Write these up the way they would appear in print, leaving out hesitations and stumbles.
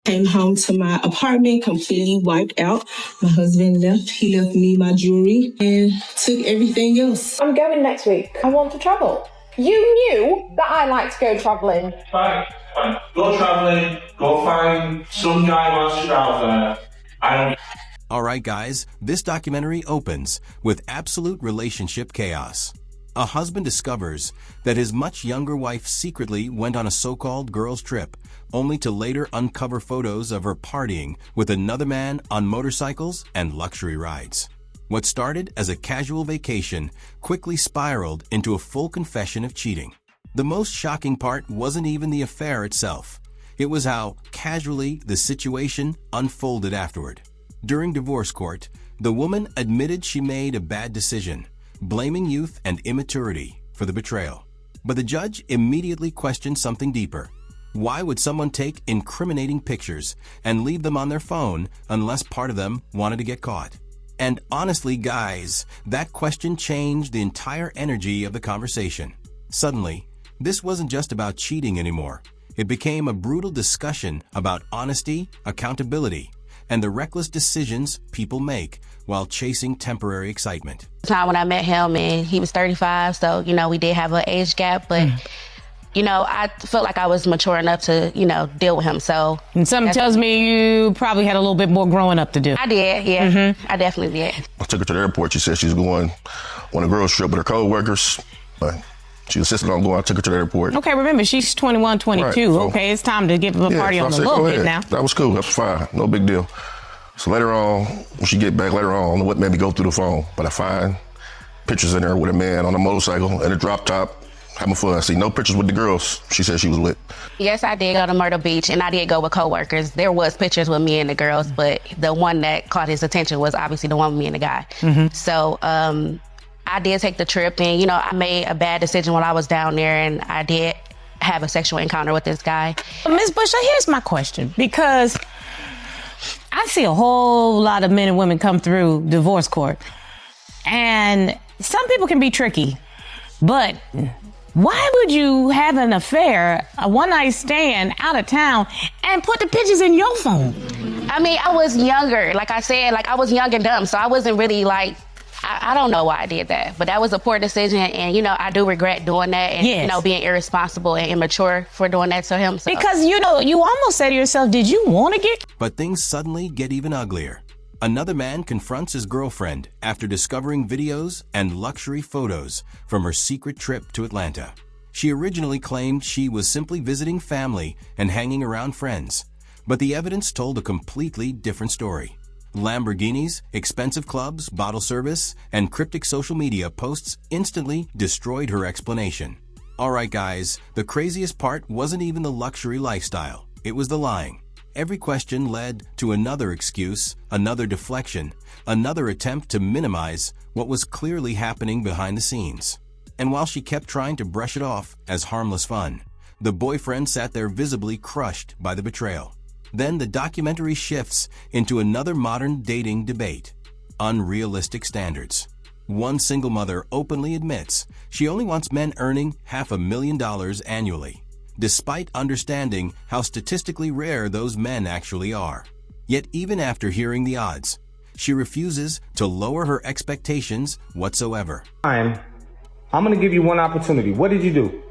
Came home to my apartment completely wiped out. My husband left. He left me my jewelry and took everything else. I'm going next week. I want to travel. You knew that I like to go travelling. Fine. Go travelling. Go find some guy who wants to travel there. All right, guys, this documentary opens with absolute relationship chaos. A husband discovers that his much younger wife secretly went on a so-called girls' trip, only to later uncover photos of her partying with another man on motorcycles and luxury rides. What started as a casual vacation quickly spiraled into a full confession of cheating. The most shocking part wasn't even the affair itself. It was how casually the situation unfolded afterward. During divorce court, the woman admitted she made a bad decision, blaming youth and immaturity for the betrayal. But the judge immediately questioned something deeper. Why would someone take incriminating pictures and leave them on their phone unless part of them wanted to get caught? And honestly, guys, that question changed the entire energy of the conversation. Suddenly, this wasn't just about cheating anymore. It became a brutal discussion about honesty, accountability, and the reckless decisions people make while chasing temporary excitement. The time when I met him, and he was 35, so, we did have an age gap, but, I felt like I was mature enough to, deal with him, so. And something tells me you probably had a little bit more growing up to do. I did, yeah. I definitely did. I took her to the airport. She said she was going on a girls' trip with her co-workers, but she insisted on going. I took her to the airport. Okay, remember, she's 21, 22. Right, so, okay, it's time to give a party on a little bit now. That was cool. That's fine. No big deal. So later on, when she get back later on, I don't know what made me go through the phone, but I find pictures in there with a man on a motorcycle and a drop top, having fun. I see no pictures with the girls she said she was with. Yes, I did go to Myrtle Beach, and I did go with coworkers. There was pictures with me and the girls, but the one that caught his attention was obviously the one with me and the guy. So I did take the trip, and, I made a bad decision while I was down there, and I did have a sexual encounter with this guy. Ms. Busher, here's my question, because I see a whole lot of men and women come through divorce court, and some people can be tricky, but why would you have an affair, a one-night stand out of town, and put the pictures in your phone? I mean, I was younger. Like I said, I was young and dumb, so I wasn't really I don't know why I did that, but that was a poor decision, and, I do regret doing that and, being irresponsible and immature for doing that to him. So. Because, you almost say to yourself, did you want to get? But things suddenly get even uglier. Another man confronts his girlfriend after discovering videos and luxury photos from her secret trip to Atlanta. She originally claimed she was simply visiting family and hanging around friends, but the evidence told a completely different story. Lamborghinis, expensive clubs, bottle service, and cryptic social media posts instantly destroyed her explanation. All right, guys, the craziest part wasn't even the luxury lifestyle. It was the lying. Every question led to another excuse, another deflection, another attempt to minimize what was clearly happening behind the scenes. And while she kept trying to brush it off as harmless fun, the boyfriend sat there visibly crushed by the betrayal. Then the documentary shifts into another modern dating debate: unrealistic standards. One single mother openly admits she only wants men earning $500,000 annually, despite understanding how statistically rare those men actually are. Yet even after hearing the odds, she refuses to lower her expectations whatsoever. I'm going to give you one opportunity. What did you do?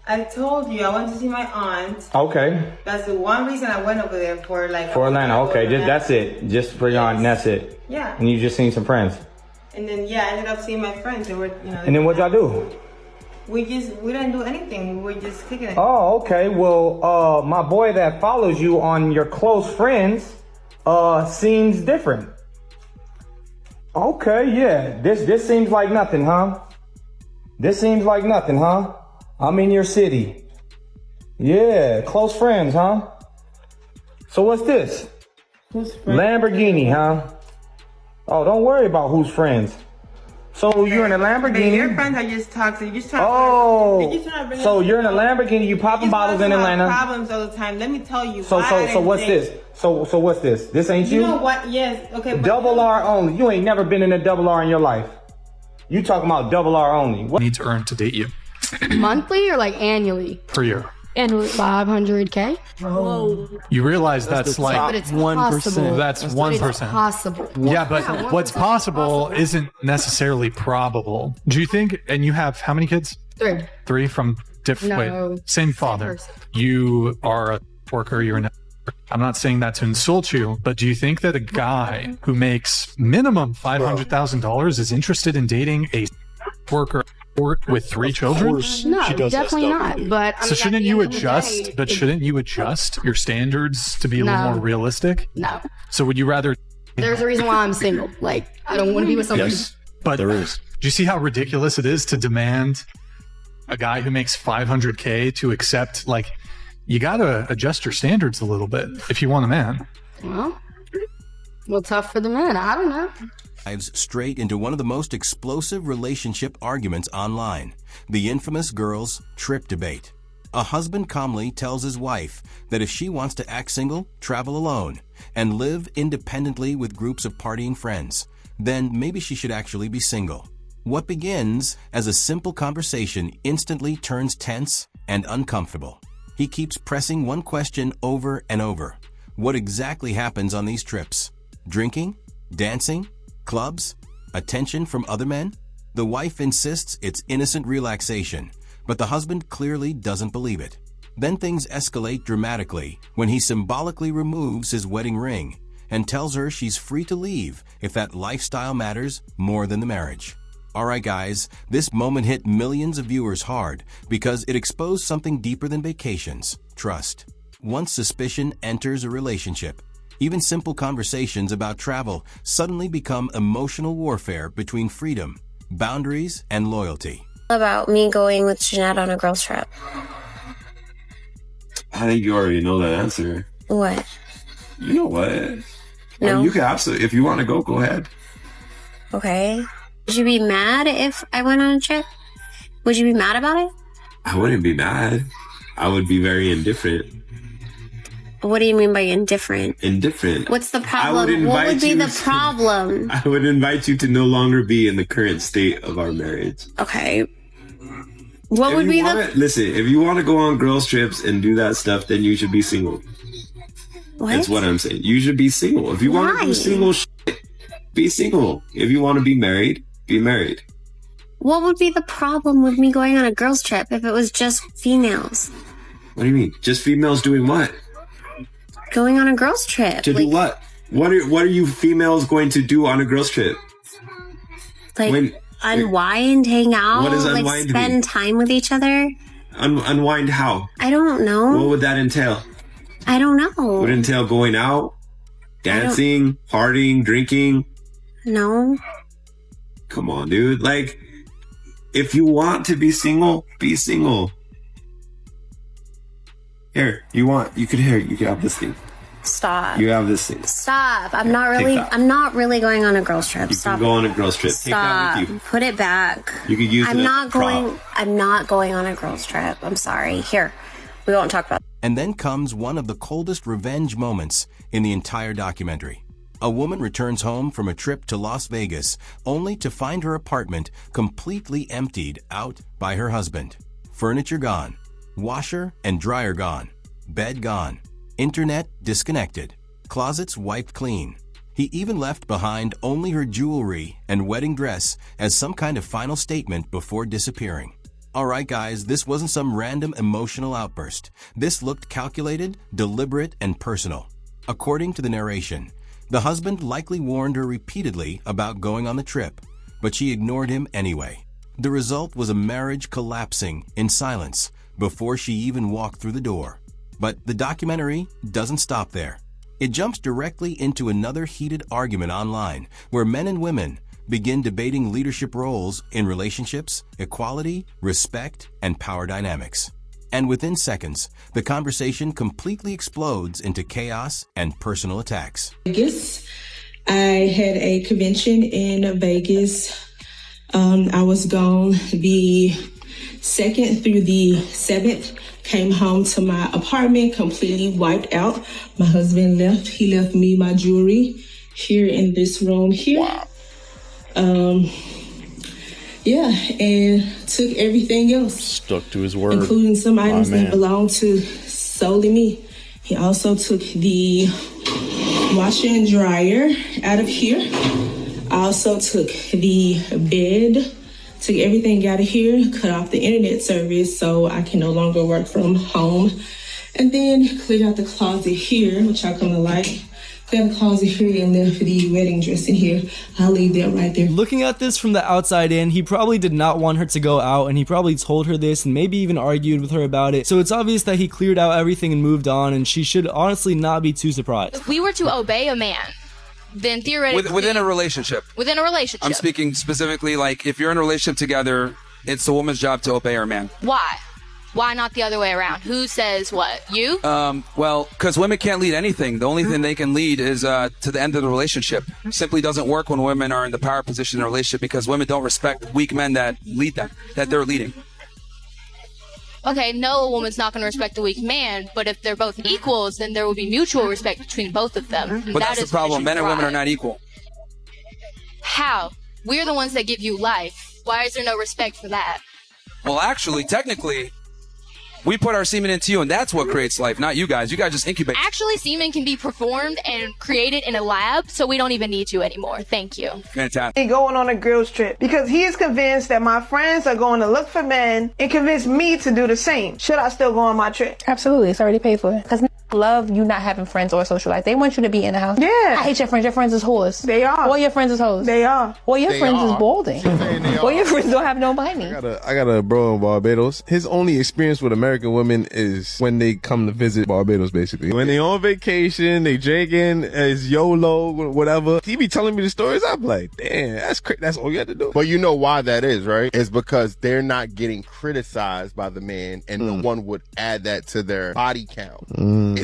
I told you I went to see my aunt. Okay. That's the one reason I went over there for For Atlanta. Okay, that's it. Just for your aunt. And that's it. Yeah. And you just seen some friends. And then I ended up seeing my friends. They were, And then what y'all do? We didn't do anything. We were just kicking it. Oh, okay. Well, my boy that follows you on your close friends, seems different. Okay, yeah. This seems like nothing, huh? This seems like nothing, huh? I'm in your city. Yeah, close friends, huh? So what's this? Who's friends? Lamborghini, huh? Oh, don't worry about who's friends. So you're in a Lamborghini. Your friends are just toxic. You're just trying so you're in a Lamborghini. You popping bottles in Atlanta. Problems all the time. Let me tell you. So what's this? So what's this? This ain't you? You know what? Yes. Okay. Double R only. You ain't never been in a double R in your life. You talking about double R only? What? I need to earn to date you. Monthly or like annually? Per year. And 500K? Whoa. You realize that's like 1%. That's 1%. Possible. Yeah, but what's possible isn't necessarily probable. Do you think, and you have how many kids? 3. 3 from different, same father. You are a worker, you're an I'm not saying that to insult you, but do you think that a guy who makes minimum $500,000 is interested in dating a worker with 3 children? No, definitely not. But so shouldn't you adjust? But shouldn't you adjust your standards to be a little more realistic? No. So would you rather? There's a reason why I'm single. Like, I don't want to be with somebody. Yes, but there is. Do you see how ridiculous it is to demand a guy who makes $500K to accept? Like, you got to adjust your standards a little bit if you want a man. Well, tough for the men. I don't know. Dives straight into one of the most explosive relationship arguments online, the infamous girls' trip debate. A husband calmly tells his wife that if she wants to act single, travel alone, and live independently with groups of partying friends, then maybe she should actually be single. What begins as a simple conversation instantly turns tense and uncomfortable. He keeps pressing one question over and over. What exactly happens on these trips? Drinking? Dancing? Clubs? Attention from other men? The wife insists it's innocent relaxation, but the husband clearly doesn't believe it. Then things escalate dramatically when he symbolically removes his wedding ring and tells her she's free to leave if that lifestyle matters more than the marriage. Alright guys, this moment hit millions of viewers hard because it exposed something deeper than vacations, trust. Once suspicion enters a relationship, even simple conversations about travel suddenly become emotional warfare between freedom, boundaries, and loyalty. About me going with Jeanette on a girls' trip. I think you already know that answer. What? You know what? No. You can absolutely, if you want to go ahead. Okay. Would you be mad if I went on a trip? Would you be mad about it? I wouldn't be mad. I would be very indifferent. What do you mean by indifferent? Indifferent. What's the problem? What would be the problem? I would invite you to no longer be in the current state of our marriage. Okay. What would be the... Listen, if you want to go on girls' trips and do that stuff, then you should be single. What? That's what I'm saying. You should be single. If you want to do single shit, be single. If you want to be married, be married. What would be the problem with me going on a girls' trip if it was just females? What do you mean? Just females doing what? Going on a girls' trip. To do what? What are you females going to do on a girls' trip? Like, unwind, hang out, what does like unwind spend mean? time with each other? Unwind how? I don't know. What would that entail? I don't know. Would it entail going out, dancing, partying, drinking? No. Come on, dude. Like, if you want to be single, be single. Here, you could have this thing. Stop. You have this thing. Stop. I'm not really going on a girls' trip. You Stop. can go on a girls' trip. Stop. Take that with you. Put it back. You could use it as a prop. I'm not going on a girls' trip. I'm sorry. Here. We won't talk about it. And then comes one of the coldest revenge moments in the entire documentary. A woman returns home from a trip to Las Vegas only to find her apartment completely emptied out by her husband. Furniture gone, washer and dryer gone, bed gone, internet disconnected, closets wiped clean. He even left behind only her jewelry and wedding dress as some kind of final statement before disappearing. Alright guys, this wasn't some random emotional outburst. This looked calculated, deliberate, and personal. According to the narration, the husband likely warned her repeatedly about going on the trip, but she ignored him anyway. The result was a marriage collapsing in silence before she even walked through the door. But the documentary doesn't stop there. It jumps directly into another heated argument online where men and women begin debating leadership roles in relationships, equality, respect, and power dynamics. And within seconds, the conversation completely explodes into chaos and personal attacks. Vegas. I had a convention in Vegas. I was gone the 2nd through the 7th. Came home to my apartment completely wiped out. My husband left. He left me my jewelry here in this room here. Yeah, and took everything else. Stuck to his word. Including some items that belonged to solely me. He also took the washer and dryer out of here. I also took the bed, took everything out of here, cut off the internet service so I can no longer work from home. And then cleared out the closet here, which I kind of like. Cleared the closet here and left the wedding dress in here. I'll leave that right there. Looking at this from the outside in, he probably did not want her to go out, and he probably told her this and maybe even argued with her about it. So it's obvious that he cleared out everything and moved on, and she should honestly not be too surprised. If we were to obey a man, then theoretically... Within a relationship. Within a relationship. I'm speaking specifically, like, if you're in a relationship together, it's the woman's job to obey her man. Why? Why not the other way around? Who says what? You? Well, because women can't lead anything. The only thing they can lead is to the end of the relationship. Simply doesn't work when women are in the power position in a relationship because women don't respect weak men that lead them, that they're leading. Okay, no, a woman's not going to respect a weak man, but if they're both equals, then there will be mutual respect between both of them. But that's the problem. Men and women are not equal. How? We're the ones that give you life. Why is there no respect for that? Well, actually, technically... we put our semen into you, and that's what creates life, not you guys. You guys just incubate. Actually, semen can be performed and created in a lab, so we don't even need you anymore. Thank you. Fantastic. Going on a girls trip because he is convinced that my friends are going to look for men and convince me to do the same. Should I still go on my trip? Absolutely. It's already paid for. Because love you not having friends or social life. They want you to be in the house. Yeah. I hate your friends. Your friends is whores. They are. All your friends is hoes. They are. All your friends is balding. All your friends don't have no money. I got a bro in Barbados. His only experience with American women is when they come to visit Barbados, basically. When they on vacation, they drinking, it's YOLO, whatever. He be telling me the stories. I'm like, damn, that's crazy. That's all you have to do. But you know why that is, right? It's because they're not getting criticized by the man, and no one would add that to their body count.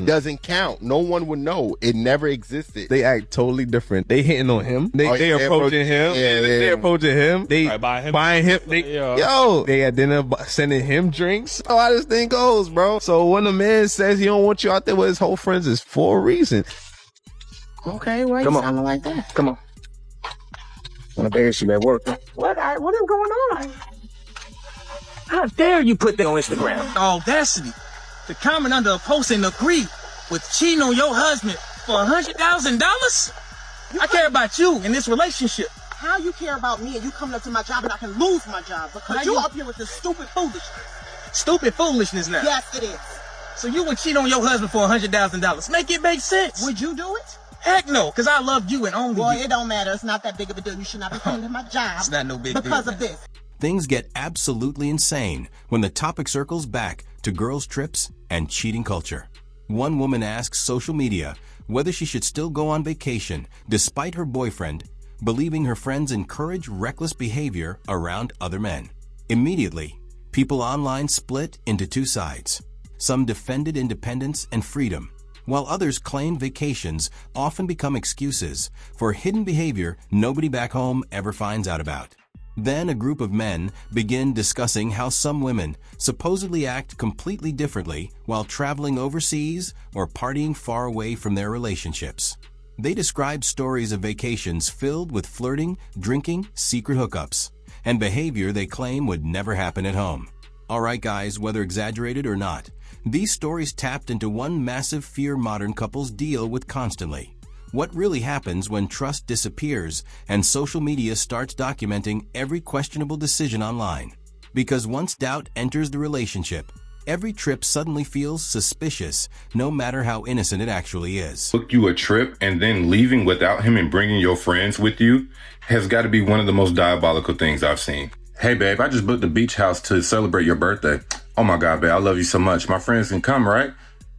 It doesn't count. No one would know. It never existed. They act totally different. They hitting on him. They approaching him. They approaching him. They buying him. They at dinner sending him drinks. Oh, how this thing goes, bro. So when a man says he don't want you out there with his whole friends, it's for a reason. Okay, why you sounding like that? Come on. I'm embarrassed you at work. What is going on? How dare you put that on Instagram? The audacity to comment under a post and agree with cheating on your husband for $100,000? I care about you in this relationship. How you care about me and you coming up to my job and I can lose my job because you up here with this stupid foolishness. Stupid foolishness now. Yes, it is. So you would cheat on your husband for $100,000. Make it make sense. Would you do it? Heck no, because I love you and only you. Well, it don't matter. It's not that big of a deal. You should not be coming to my job. It's not no big deal. Because of this. Things get absolutely insane when the topic circles back to girls' trips and cheating culture. One woman asks social media whether she should still go on vacation despite her boyfriend, believing her friends encourage reckless behavior around other men. Immediately, people online split into two sides. Some defended independence and freedom, while others claim vacations often become excuses for hidden behavior nobody back home ever finds out about. Then a group of men begin discussing how some women supposedly act completely differently while traveling overseas or partying far away from their relationships. They describe stories of vacations filled with flirting, drinking, secret hookups, and behavior they claim would never happen at home. Alright guys, whether exaggerated or not, these stories tapped into one massive fear modern couples deal with constantly. What really happens when trust disappears and social media starts documenting every questionable decision online? Because once doubt enters the relationship, every trip suddenly feels suspicious, no matter how innocent it actually is. Book you a trip and then leaving without him and bringing your friends with you has got to be one of the most diabolical things I've seen. Hey babe, I just booked the beach house to celebrate your birthday. Oh my God, babe, I love you so much. My friends can come, right?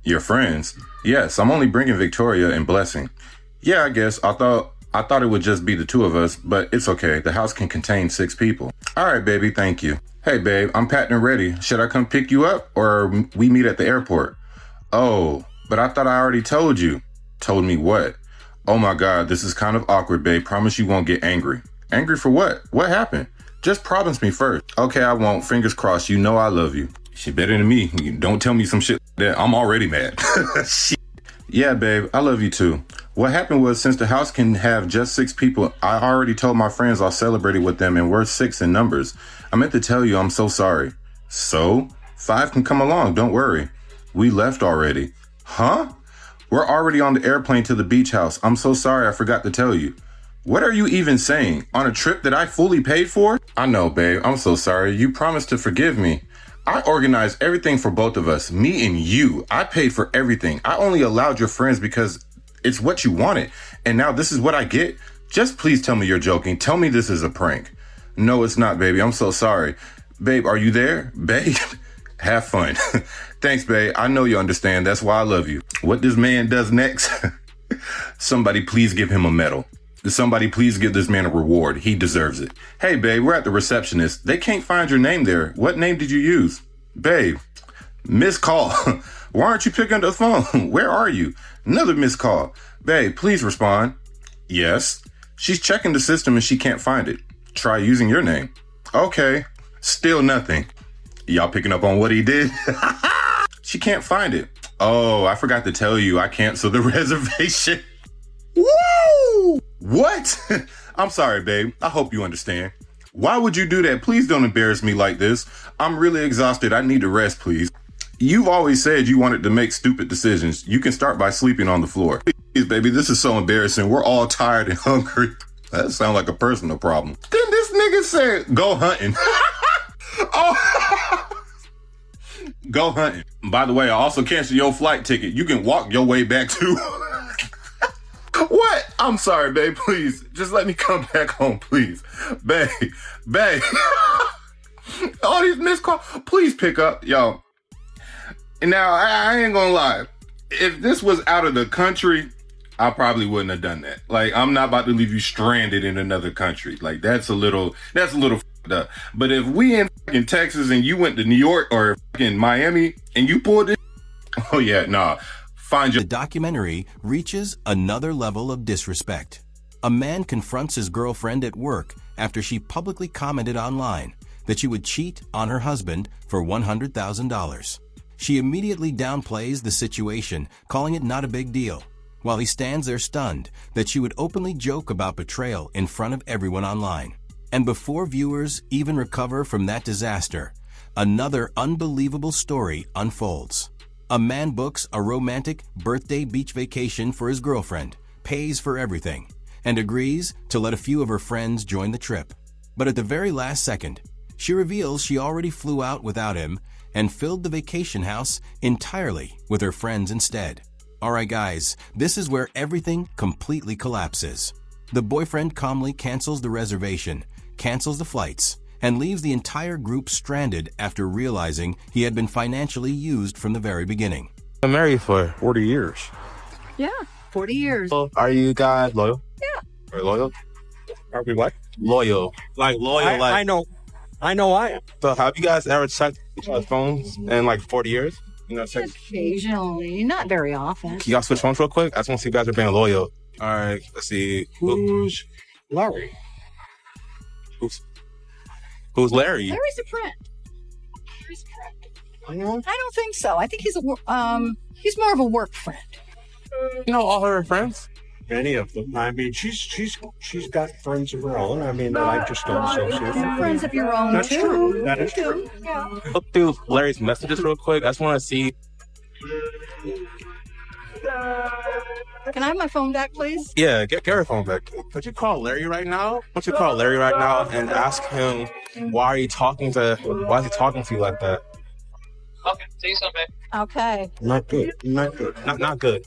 Your friends? Yes, I'm only bringing Victoria and Blessing. Yeah, I guess. I thought it would just be the two of us, but it's okay. The house can contain 6 people. All right, baby, thank you. Hey, babe, I'm packed and ready. Should I come pick you up or we meet at the airport? Oh, but I thought I already told you. Told me what? Oh my God, this is kind of awkward, babe. Promise you won't get angry. Angry for what? What happened? Just promise me first. Okay, I won't. Fingers crossed. You know I love you. She better than me. Don't tell me some shit that I'm already mad. Shit. Yeah, babe, I love you too. What happened was, since the house can have just 6 people, I already told my friends I'll celebrate it with them, and we're 6 in numbers. I meant to tell you I'm so sorry. So? 5 can come along, don't worry. We left already. Huh? We're already on the airplane to the beach house. I'm so sorry I forgot to tell you. What are you even saying? On a trip that I fully paid for? I know, babe. I'm so sorry. You promised to forgive me. I organized everything for both of us, me and you. I paid for everything. I only allowed your friends because it's what you wanted. And now this is what I get? Just please tell me you're joking. Tell me this is a prank. No, it's not, baby. I'm so sorry. Babe, are you there? Babe, have fun. Thanks, babe. I know you understand. That's why I love you. What this man does next? Somebody please give him a medal. Somebody please give this man a reward. He deserves it. Hey, babe, we're at the receptionist. They can't find your name there. What name did you use? Babe, missed call. Why aren't you picking up the phone? Where are you? Another missed call. Babe, please respond. Yes. She's checking the system and she can't find it. Try using your name. Okay. Still nothing. Y'all picking up on what he did? She can't find it. Oh, I forgot to tell you, I canceled the reservation. Woo! What? I'm sorry, babe. I hope you understand. Why would you do that? Please don't embarrass me like this. I'm really exhausted. I need to rest, please. You've always said you wanted to make stupid decisions. You can start by sleeping on the floor. Please, baby, this is so embarrassing. We're all tired and hungry. That sounds like a personal problem. Then this nigga said, go hunting. Oh. Go hunting. By the way, I also canceled your flight ticket. You can walk your way back too. What? I'm sorry, babe. Please, just let me come back home, please. Babe. All these missed calls. Please pick up, yo. Now, I ain't gonna lie. If this was out of the country, I probably wouldn't have done that. Like, I'm not about to leave you stranded in another country. Like, that's a little f***ed up. But if we in Texas and you went to New York or in Miami and you pulled this, oh yeah, nah. The documentary reaches another level of disrespect. A man confronts his girlfriend at work after she publicly commented online that she would cheat on her husband for $100,000. She immediately downplays the situation, calling it not a big deal, while he stands there stunned that she would openly joke about betrayal in front of everyone online. And before viewers even recover from that disaster, another unbelievable story unfolds. A man books a romantic birthday beach vacation for his girlfriend, pays for everything, and agrees to let a few of her friends join the trip. But at the very last second, she reveals she already flew out without him and filled the vacation house entirely with her friends instead. Alright guys, this is where everything completely collapses. The boyfriend calmly cancels the reservation, cancels the flights, and leaves the entire group stranded after realizing he had been financially used from the very beginning. I'm married for 40 years. Yeah, 40 years. Are you guys loyal? Yeah. Are you loyal? Are we what? Loyal. Like loyal, I know I am. So have you guys ever checked each other's phones in like 40 years? You know, check. Occasionally, not very often. Can y'all switch phones real quick? I just want to see if you guys are being loyal. All right, let's see. Who's Larry? Who's Larry? Larry's a friend. I don't think so. I think he's more of a work friend. You know all her friends? Many of them. I mean, she's got friends of her own. I mean, that I just don't associate with. Friends of your own. That's too. true. That is true. Yeah. Look through Larry's messages real quick. I just want to see. Can I have my phone back, please? Yeah, get her phone back. Could you call Larry right now? Why don't you call Larry right now and ask him why is he talking to you like that? Okay, see you soon, babe. Okay. Not good. Not good.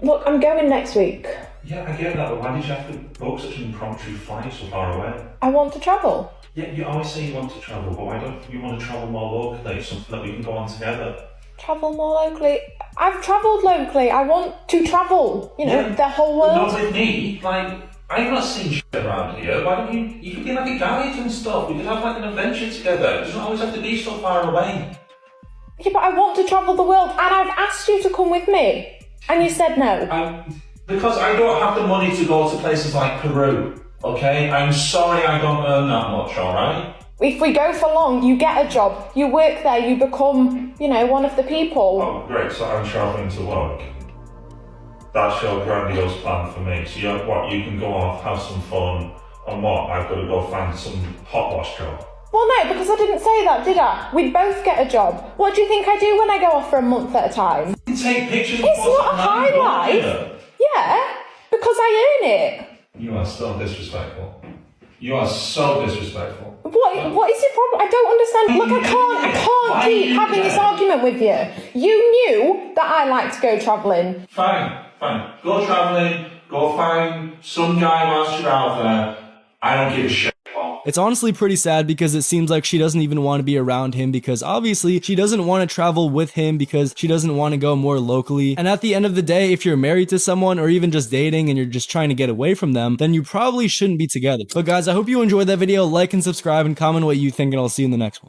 Look, I'm going next week. Yeah, I get that, but why did you have to book such an impromptu flight so far away? I want to travel. Yeah, you always say you want to travel, but why don't you want to travel more locally, something that we can go on together? Travel more locally? I've travelled locally. I want to travel, the whole world. Not with me. Like, I'm not seeing shit around here. Why don't you could be like a guide and stuff. We could have like an adventure together. It doesn't always have to be so far away. Yeah, but I want to travel the world, and I've asked you to come with me, and you said no. Because I don't have the money to go to places like Peru, okay? I'm sorry I don't earn that much, alright? If we go for long, you get a job, you work there, you become, one of the people. Oh, great, so I'm travelling to work. That's your grandiose plan for me. So you can go off, have some fun, and what? I've got to go find some hot wash job. Well, no, because I didn't say that, did I? We'd both get a job. What do you think I do when I go off for a month at a time? You take pictures. It's not a high life. Yeah, because I earn it. You are so disrespectful. You are so disrespectful. What is your problem? I don't understand. Look, I can't keep having this argument with you. You knew that I like to go travelling. Fine. Go travelling. Go find some guy whilst you're out there. I don't give a shit. It's honestly pretty sad because it seems like she doesn't even want to be around him because obviously she doesn't want to travel with him because she doesn't want to go more locally. And at the end of the day, if you're married to someone or even just dating and you're just trying to get away from them, then you probably shouldn't be together. But guys, I hope you enjoyed that video. Like and subscribe and comment what you think, and I'll see you in the next one.